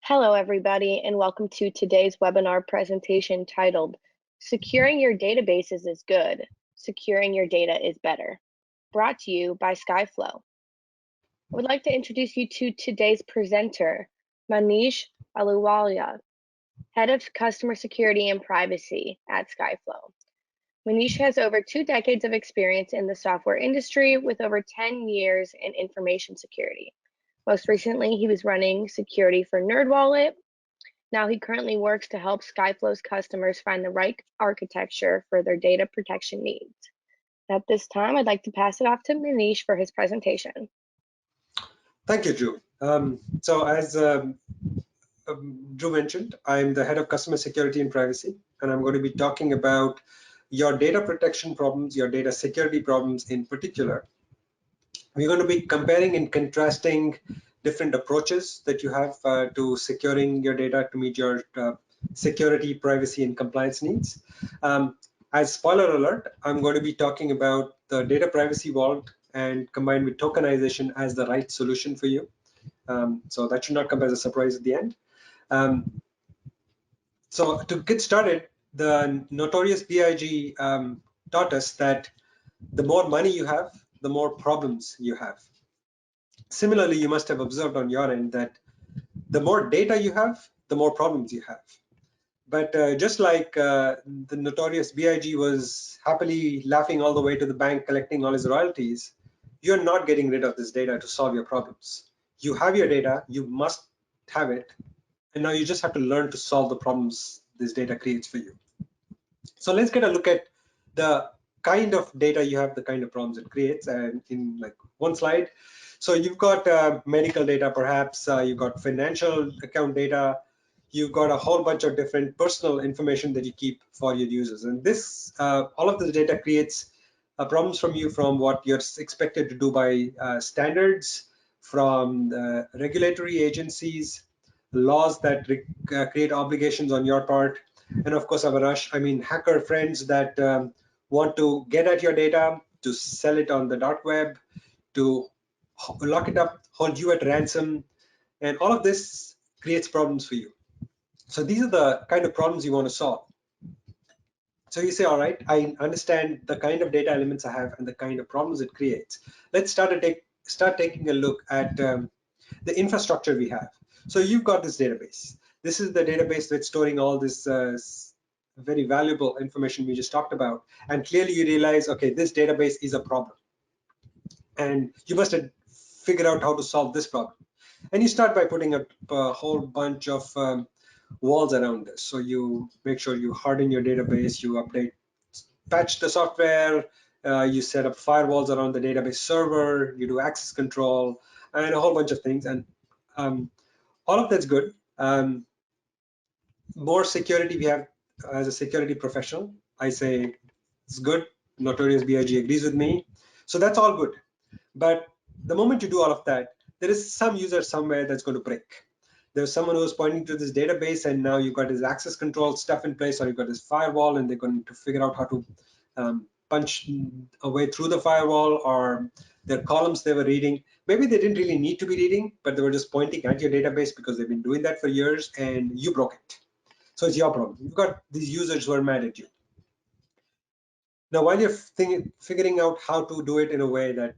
Hello, everybody, and welcome to today's webinar presentation titled, Securing Your Databases is Good, Securing Your Data is Better, brought to you by Skyflow. I would like to introduce you to today's presenter, Manish Aluwalia, Head of Customer Security and Privacy at Skyflow. Manish has over 2 decades of experience in the software industry with over 10 years in information security. Most recently, he was running security for NerdWallet. Now he currently works to help Skyflow's customers find the right architecture for their data protection needs. At this time, I'd like to pass it off to Manish for his presentation. Thank you, Drew. So as Drew mentioned, I'm the head of customer security and privacy, and I'm going to be talking about your data protection problems, your data security problems in particular. We're going to be comparing and contrasting different approaches that you have to securing your data to meet your security, privacy, and compliance needs. As spoiler alert, I'm going to be talking about the data privacy vault and combined with tokenization as the right solution for you. So that should not come as a surprise at the end. So to get started, the notorious BIG taught us that the more money you have, the more problems you have. Similarly, you must have observed on your end that the more data you have, the more problems you have. But just like the notorious BIG was happily laughing all the way to the bank collecting all his royalties, you're not getting rid of this data to solve your problems. You have your data, you must have it, and now you just have to learn to solve the problems this data creates for you. So let's get a look at the kind of data you have, the kind of problems it creates, and in like one slide. So you've got medical data, perhaps you've got financial account data, you've got a whole bunch of different personal information that you keep for your users, and this all of this data creates problems from you from what you're expected to do by standards, from the regulatory agencies, laws that create obligations on your part, and of course hacker friends that want to get at your data, to sell it on the dark web, to lock it up, hold you at ransom, and all of this creates problems for you. So these are the kind of problems you want to solve. So you say, all right, I understand the kind of data elements I have and the kind of problems it creates. Let's start taking a look at the infrastructure we have. So you've got this database. This is the database that's storing all this very valuable information we just talked about. And clearly you realize, okay, this database is a problem. And you must figure out how to solve this problem. And you start by putting up a whole bunch of walls around this. So you make sure you harden your database, you update, patch the software, you set up firewalls around the database server, you do access control, and a whole bunch of things. And all of that's good. More security we have as a security professional. I say it's good. Notorious BIG agrees with me. So that's all good. But the moment you do all of that, there is some user somewhere that's going to break. There's someone who's pointing to this database, and now you've got this access control stuff in place, or you've got this firewall, and they're going to figure out how to punch a way through the firewall, or their columns they were reading. Maybe they didn't really need to be reading, but they were just pointing at your database because they've been doing that for years, and you broke it. So it's your problem. You've got these users who are mad at you. Now, while you're figuring out how to do it in a way that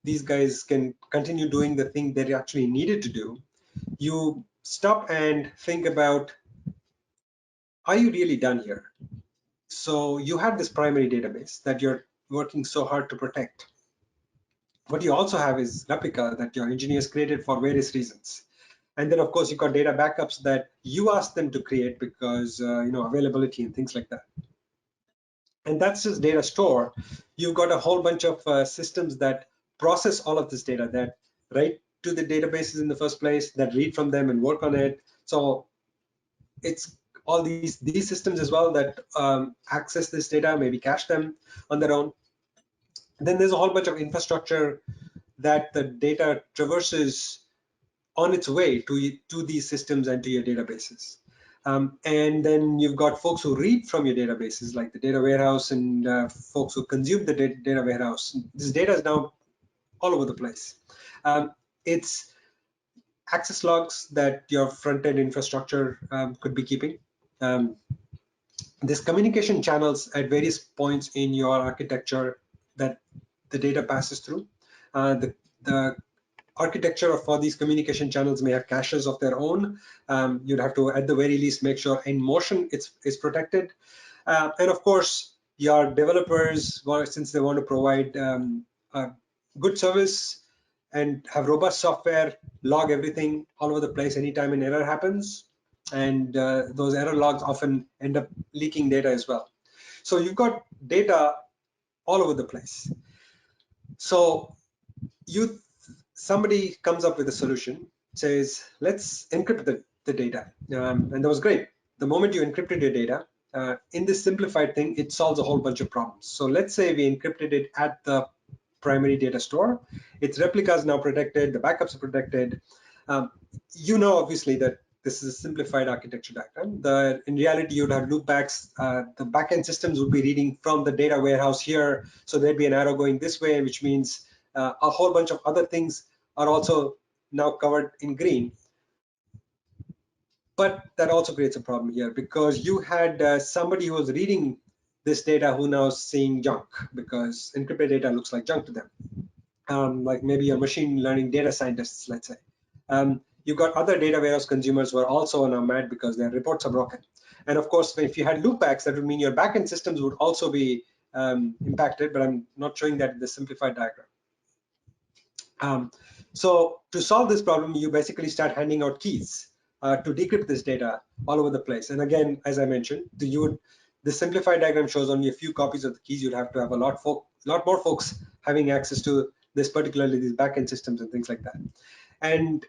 these guys can continue doing the thing they actually needed to do, you stop and think about, are you really done here? So you have this primary database that you're working so hard to protect. What you also have is replica that your engineers created for various reasons. And then of course you've got data backups that you asked them to create because availability and things like that. And that's just data store. You've got a whole bunch of systems that process all of this data, that write to the databases in the first place, that read from them and work on it. So it's all these systems as well that access this data, maybe cache them on their own. And then there's a whole bunch of infrastructure that the data traverses on its way to these systems and to your databases. And then you've got folks who read from your databases, like the data warehouse, and folks who consume the data warehouse. This data is now all over the place. It's access logs that your front-end infrastructure could be keeping. These communication channels at various points in your architecture that the data passes through. The architecture for these communication channels may have caches of their own. You'd have to, at the very least, make sure in motion it's protected. And of course, your developers, since they want to provide good service and have robust software, log everything all over the place anytime an error happens. And those error logs often end up leaking data as well. So you've got data all over the place. So somebody comes up with a solution, says, let's encrypt the data. And that was great. The moment you encrypted your data, in this simplified thing, it solves a whole bunch of problems. So let's say we encrypted it at the primary data store. Its replica is now protected, the backups are protected. You know, obviously, that this is a simplified architecture diagram. In reality, you'd have loopbacks. The backend systems would be reading from the data warehouse here. So there'd be an arrow going this way, which means a whole bunch of other things are also now covered in green. But that also creates a problem here because you had somebody who was reading this data who now is seeing junk because encrypted data looks like junk to them. Like maybe your machine learning data scientists, let's say. You've got other data warehouse consumers who are also now mad because their reports are broken. And of course, if you had loopbacks, that would mean your backend systems would also be impacted, but I'm not showing that in the simplified diagram. So to solve this problem, you basically start handing out keys to decrypt this data all over the place. And again, as I mentioned, the simplified diagram shows only a few copies of the keys. You'd have to have a lot more folks having access to this, particularly these backend systems and things like that. And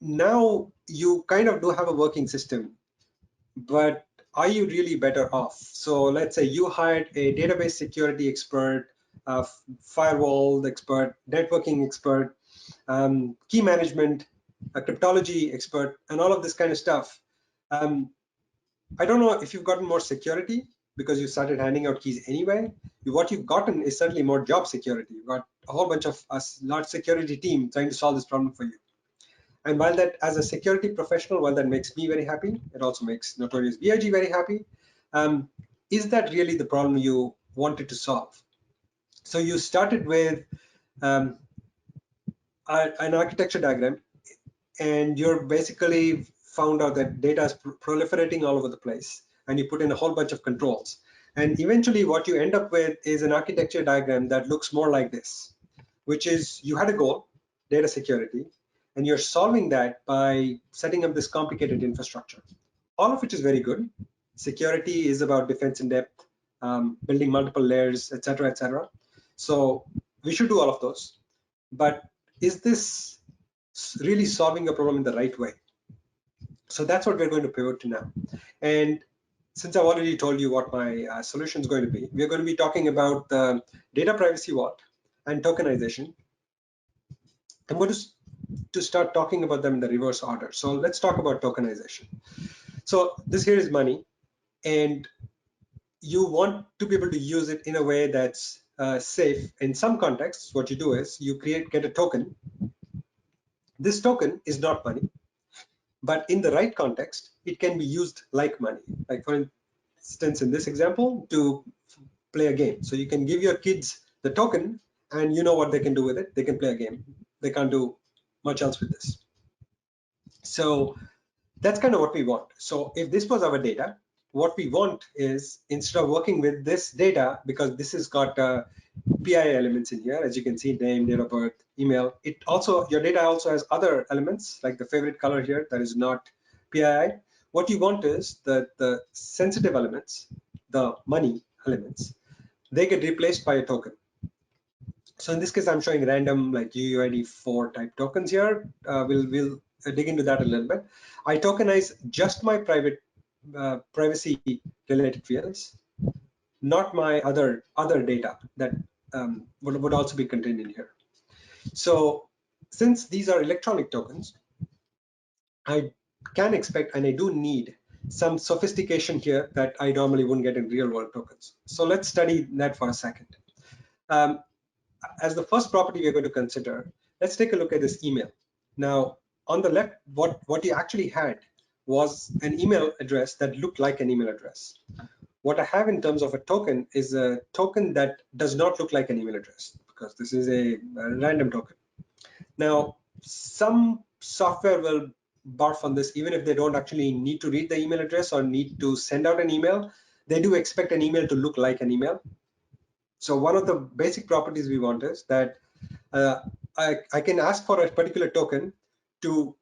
now you kind of do have a working system, but are you really better off? So let's say you hired a database security expert, a firewall expert, networking expert, key management, a cryptology expert, and all of this kind of stuff. I don't know if you've gotten more security because you started handing out keys anyway. What you've gotten is certainly more job security. You've got a whole bunch of a large security team trying to solve this problem for you. And while that, as a security professional, while that makes me very happy, it also makes Notorious BIG very happy. Is that really the problem you wanted to solve? So you started with an architecture diagram, and you're basically found out that data is proliferating all over the place, and you put in a whole bunch of controls. And eventually what you end up with is an architecture diagram that looks more like this, which is you had a goal, data security, and you're solving that by setting up this complicated infrastructure, all of which is very good. Security is about defense in depth, building multiple layers, etc., etc. So we should do all of those. But is this really solving a problem in the right way? So that's what we're going to pivot to now. And since I've already told you what my solution is going to be, we're going to be talking about the data privacy vault and tokenization. I'm going to start talking about them in the reverse order. So let's talk about tokenization. So this here is money, and you want to be able to use it in a way that's safe. In some contexts, what you do is you get a token. This token is not money, but in the right context, it can be used like money. Like for instance, in this example, to play a game. So you can give your kids the token, and you know what they can do with it. They can play a game. They can't do much else with this. So that's kind of what we want. So if this was our data, what we want is, instead of working with this data, because this has got PII elements in here, as you can see, name, date of birth, email. Your data also has other elements, like the favorite color here, that is not PII. What you want is that the sensitive elements, the money elements, they get replaced by a token. So in this case, I'm showing random like UUID4 type tokens here. We'll dig into that a little bit. I tokenize just my privacy related fields, not my other data that would also be contained in here. So since these are electronic tokens, I can expect, and I do need, some sophistication here that I normally wouldn't get in real world tokens. So let's study that for a second. As the first property we're going to consider, let's take a look at this email. Now, on the left, what you actually had was an email address that looked like an email address. What I have in terms of a token is a token that does not look like an email address, because this is a random token. Now, some software will barf on this, even if they don't actually need to read the email address or need to send out an email. They do expect an email to look like an email. So one of the basic properties we want is that I can ask for a particular token to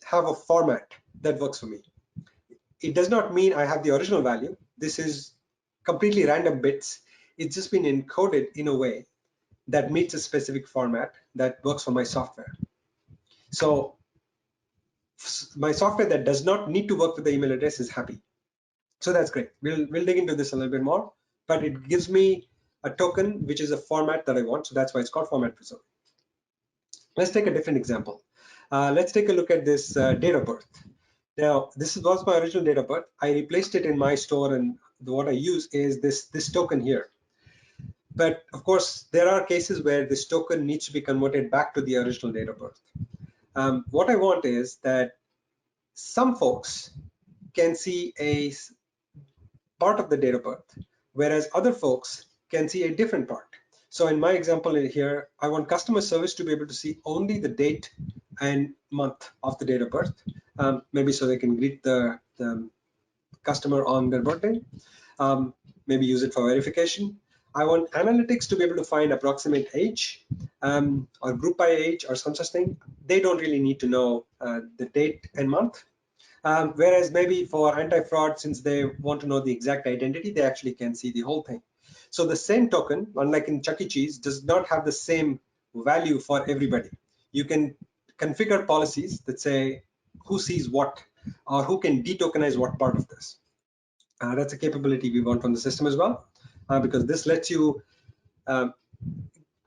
have a format that works for me. It does not mean I have the original value. This is completely random bits. It's just been encoded in a way that meets a specific format that works for my software. So my software that does not need to work with the email address is happy. So that's great. We'll dig into this a little bit more, but it gives me a token which is a format that I want. So that's why it's called format preserving. Let's take a different example. Let's take a look at this date of birth. Now, this was my original date of birth. I replaced it in my store, and what I use is this token here. But of course, there are cases where this token needs to be converted back to the original date of birth. What I want is that some folks can see a part of the date of birth, whereas other folks can see a different part. So in my example here, I want customer service to be able to see only the date and month of the date of birth, maybe so they can greet the customer on their birthday, maybe use it for verification. I want analytics to be able to find approximate age, or group by age or some such thing. They don't really need to know the date and month. Whereas maybe for anti-fraud, since they want to know the exact identity, they actually can see the whole thing. So the same token, unlike in Chuck E. Cheese, does not have the same value for everybody. You can configure policies that say who sees what, or who can detokenize what part of this. That's a capability we want from the system as well, because this lets you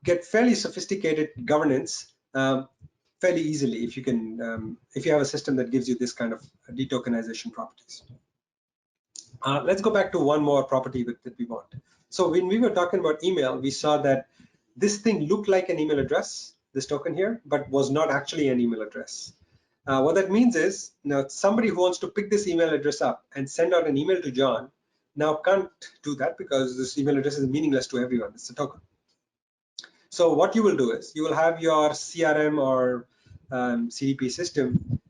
get fairly sophisticated governance fairly easily if you can, if you have a system that gives you this kind of detokenization properties. Let's go back to one more property that we want. So when we were talking about email, we saw that this thing looked like an email address, this token here, but was not actually an email address. What that means is, now somebody who wants to pick this email address up and send out an email to John now can't do that, because this email address is meaningless to everyone. It's a token. So what you will do is you will have your CRM or CDP system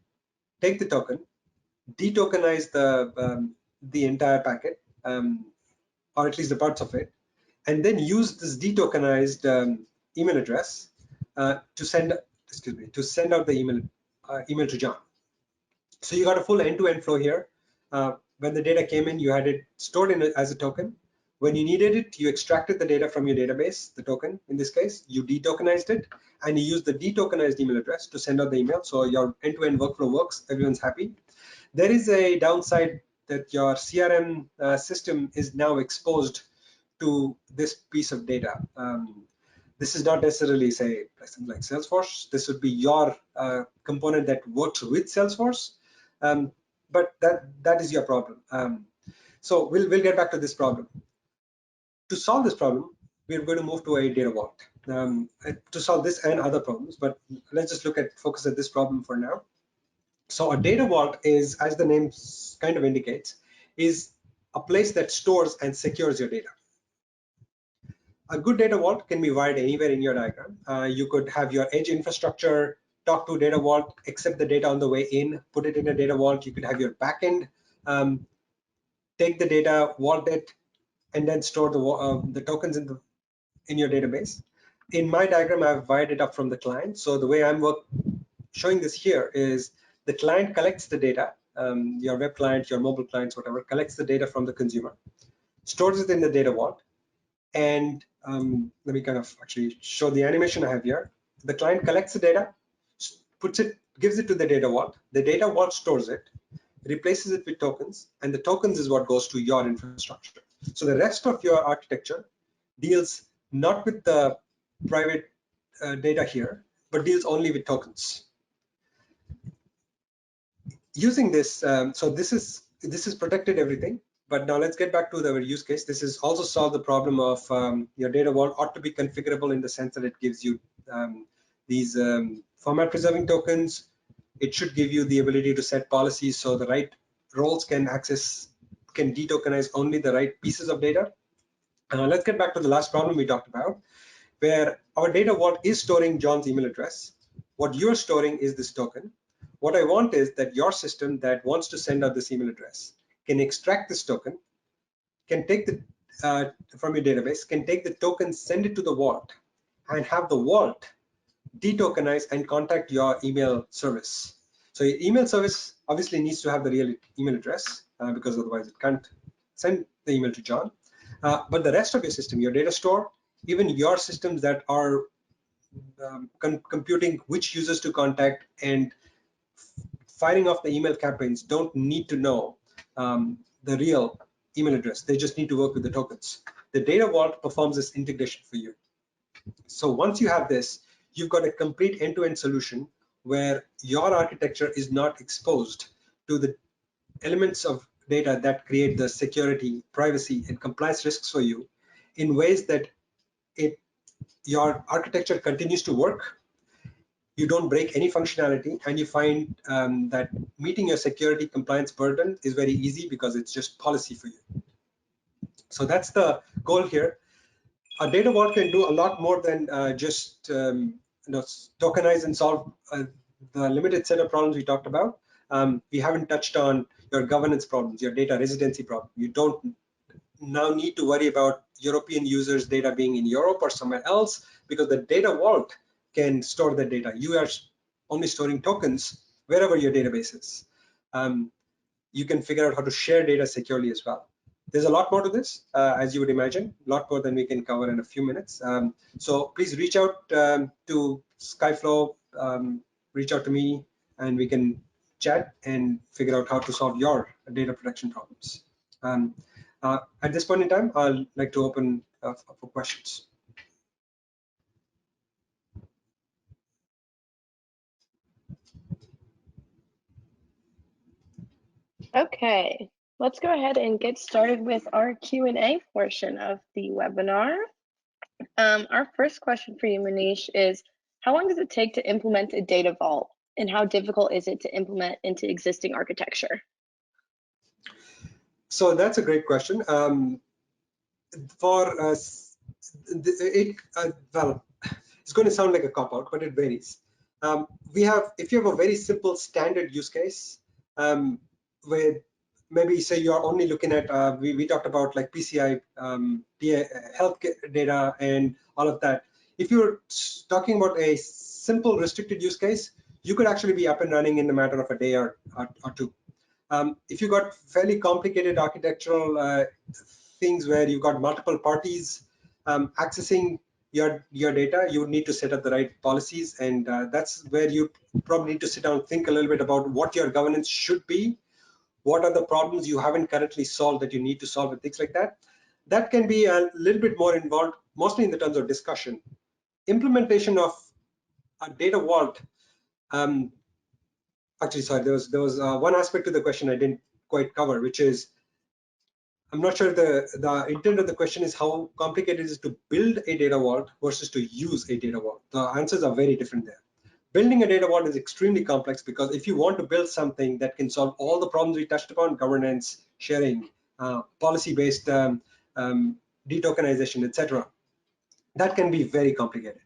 take the token, detokenize the entire packet, or at least the parts of it, and then use this detokenized email address to send out the email to John. So you got a full end-to-end flow here. When the data came in, you had it stored in as a token. When you needed it, you extracted the data from your database, the token in this case, you detokenized it, and you used the detokenized email address to send out the email. So your end-to-end workflow works, everyone's happy. There is a downside that your CRM system is now exposed to this piece of data. This is not necessarily, say, something like Salesforce. This would be your component that works with Salesforce, but that is your problem. So we'll get back to this problem. To solve this problem, we're going to move to a data vault to solve this and other problems. But let's just focus at this problem for now. So a data vault is, as the name kind of indicates, is a place that stores and secures your data. A good data vault can be wired anywhere in your diagram. You could have your edge infrastructure talk to data vault, accept the data on the way in, put it in a data vault. You could have your backend take the data, vault it, and then store the tokens in your database. In my diagram, I've wired it up from the client. So the way I'm showing this here is the client collects the data, your web client, your mobile clients, whatever, collects the data from the consumer, stores it in the data vault, and let me kind of actually show the animation I have here. The client collects the data, gives it to the data vault. The data vault stores it, replaces it with tokens, and the tokens is what goes to your infrastructure. So the rest of your architecture deals not with the private data here, but deals only with tokens. Using this, so this is protected everything. But now let's get back to the use case. This is also solve the problem of your data vault ought to be configurable in the sense that it gives you these format preserving tokens. It should give you the ability to set policies so the right roles can detokenize only the right pieces of data. Let's get back to the last problem we talked about, where our data vault is storing John's email address. What you're storing is this token. What I want is that your system that wants to send out this email address can extract this token, can take the from your database, can take the token, send it to the vault, and have the vault detokenize and contact your email service. So your email service obviously needs to have the real email address because otherwise it can't send the email to John. But the rest of your system, your data store, even your systems that are computing which users to contact and firing off the email campaigns don't need to know the real email address. They just need to work with the tokens. The data vault performs this integration for you. So once you have this, you've got a complete end-to-end solution where your architecture is not exposed to the elements of data that create the security, privacy, and compliance risks for you in ways that your architecture continues to work. You don't break any functionality, and you find that meeting your security compliance burden is very easy because it's just policy for you. So that's the goal here. A data vault can do a lot more than just tokenize and solve the limited set of problems we talked about. We haven't touched on your governance problems, your data residency problem. You don't now need to worry about European users' data being in Europe or somewhere else because the data vault can store the data. You are only storing tokens wherever your database is. You can figure out how to share data securely as well. There's a lot more to this, as you would imagine, a lot more than we can cover in a few minutes. So please reach out to Skyflow, reach out to me, and we can chat and figure out how to solve your data protection problems. At this point in time, I'd like to open for questions. Okay, let's go ahead and get started with our Q&A portion of the webinar. Our first question for you, Manish, is how long does it take to implement a data vault, and how difficult is it to implement into existing architecture? So that's a great question. For us, well, it's going to sound like a cop-out, but it varies. If you have a very simple standard use case, where maybe say you're only looking at, we talked about like PCI, health data and all of that. If you're talking about a simple restricted use case, you could actually be up and running in a matter of a day or two. If you got fairly complicated architectural things where you've got multiple parties accessing your data, you would need to set up the right policies, and that's where you probably need to sit down and think a little bit about what your governance should be, what are the problems you haven't currently solved that you need to solve, and things like that. That can be a little bit more involved, mostly in the terms of discussion. Implementation of a data vault, actually, sorry, there was one aspect to the question I didn't quite cover, which is, I'm not sure the intent of the question is how complicated it is to build a data vault versus to use a data vault. The answers are very different there. Building a data vault is extremely complex because if you want to build something that can solve all the problems we touched upon, governance, sharing, policy-based detokenization, etc., that can be very complicated.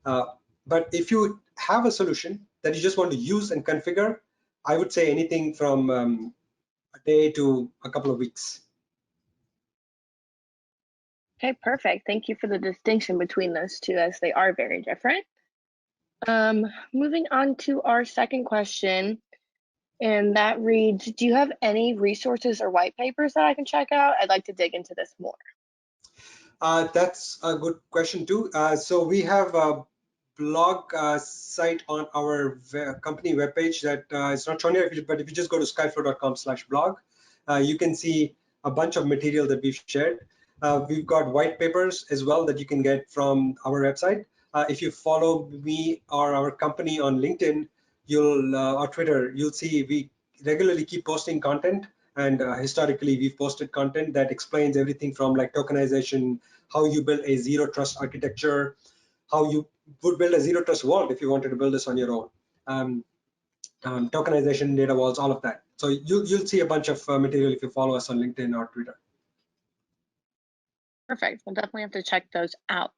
But if you have a solution that you just want to use and configure, I would say anything from a day to a couple of weeks. Okay, perfect. Thank you for the distinction between those two, as they are very different. Moving on to our second question, and that reads, do you have any resources or white papers that I can check out? I'd like to dig into this more. That's a good question too. So we have a blog site on our company webpage that is not shown here, but if you just go to skyflow.com/blog, you can see a bunch of material that we've shared. We've got white papers as well that you can get from our website. If you follow me or our company on LinkedIn, or Twitter, you'll see we regularly keep posting content. And historically, we've posted content that explains everything from like tokenization, how you build a zero trust architecture, how you would build a zero trust vault if you wanted to build this on your own. tokenization, data walls, all of that. So you'll see a bunch of material if you follow us on LinkedIn or Twitter. Perfect. We'll definitely have to check those out.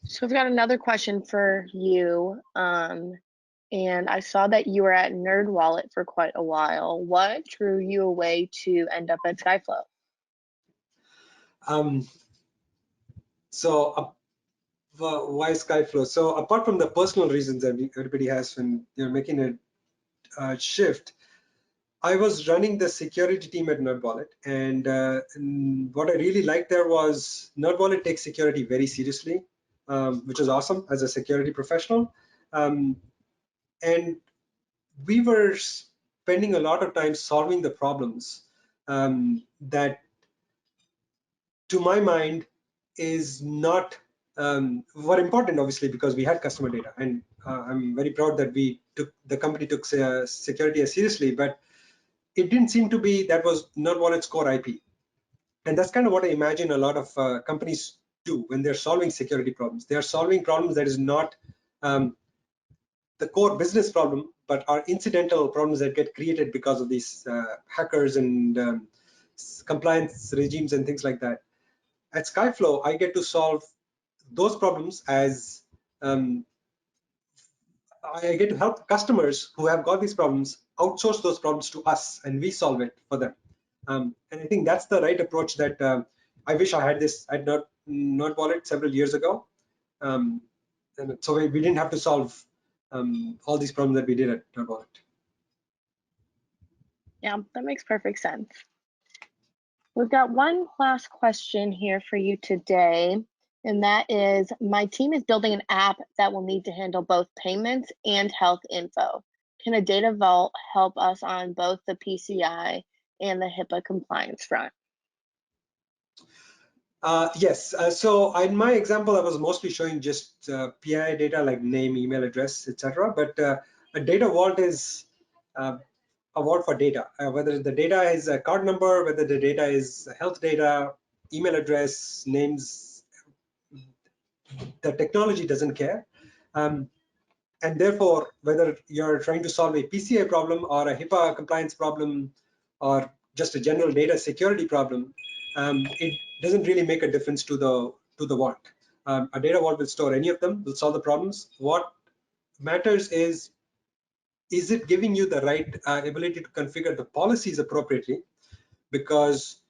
So we've got another question for you. And I saw that you were at NerdWallet for quite a while. What drew you away to end up at Skyflow? Why Skyflow? So apart from the personal reasons that everybody has when you're making a shift, I was running the security team at NerdWallet, and what I really liked there was NerdWallet takes security very seriously, which is awesome as a security professional. And we were spending a lot of time solving the problems that, to my mind, is not were important, obviously, because we had customer data, and I'm very proud that the company took security as seriously, but it didn't seem to be that was NerdWallet's core IP. And that's kind of what I imagine a lot of companies do when they're solving security problems. They are solving problems that is not the core business problem, but are incidental problems that get created because of these hackers and compliance regimes and things like that. At Skyflow, I get to solve those problems as I get to help customers who have got these problems outsource those problems to us, and we solve it for them. And I think that's the right approach that I wish I had this at NerdWallet several years ago. And so we didn't have to solve all these problems that we did at NerdWallet. Yeah, that makes perfect sense. We've got one last question here for you today, and that is, my team is building an app that will need to handle both payments and health info. Can a data vault help us on both the PCI and the HIPAA compliance front? Yes. So in my example, I was mostly showing just PII data like name, email address, etc. But a data vault is a vault for data, whether the data is a card number, whether the data is health data, email address, names. The technology doesn't care. And therefore, whether you're trying to solve a PCI problem or a HIPAA compliance problem or just a general data security problem, it doesn't really make a difference to the vault. A data vault will store any of them, will solve the problems. What matters is it giving you the right ability to configure the policies appropriately? Because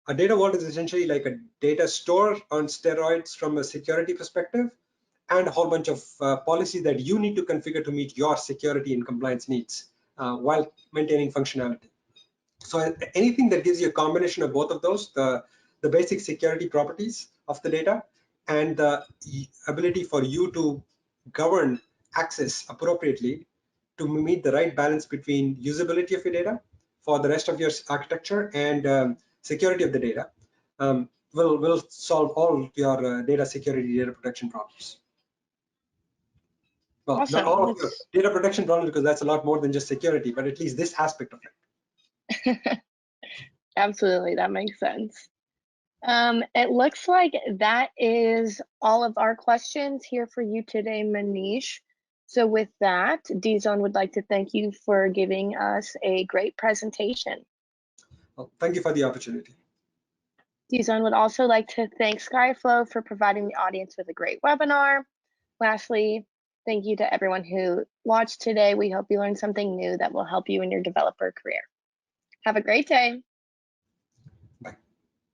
a data vault is essentially like a data store on steroids from a security perspective, and a whole bunch of policies that you need to configure to meet your security and compliance needs while maintaining functionality. So anything that gives you a combination of both of those, the basic security properties of the data and the ability for you to govern access appropriately to meet the right balance between usability of your data for the rest of your architecture and security of the data, will solve all your data security, data protection problems. Well, Awesome. not all of your data protection problems, because that's a lot more than just security, but at least this aspect of it. Absolutely, that makes sense. It looks like that is all of our questions here for you today, Manish. So with that, DZone would like to thank you for giving us a great presentation. Well, thank you for the opportunity. DZone would also like to thank Skyflow for providing the audience with a great webinar. Lastly, thank you to everyone who watched today. We hope you learned something new that will help you in your developer career. Have a great day.